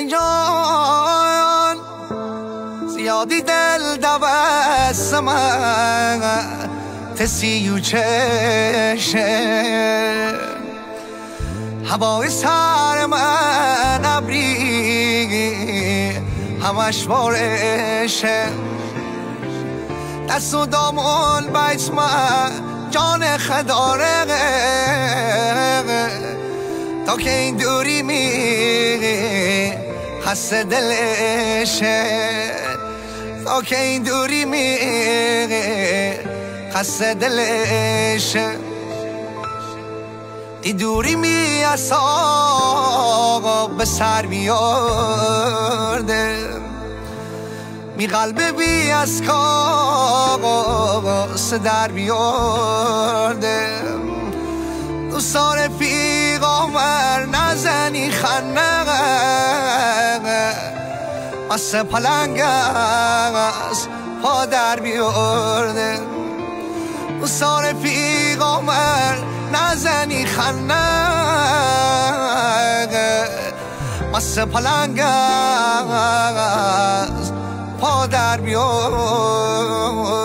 جان زیادی دل دوست من تسی و چشه هوای سر من ابری همش بارشه دست و دامون بیت من جان خداره تا که این دوری می خسته دلشه تا که این دوری می خسته دلشه این دوری می اصاب به سر بیارده می قلب بی از کاغذ در بیارده دوستان پیغامبر نزنی خنق مثل پلنگ از پا در بیارده دوستان پیغامبر نزنی خنق مثل پلنگ از پا در بیارده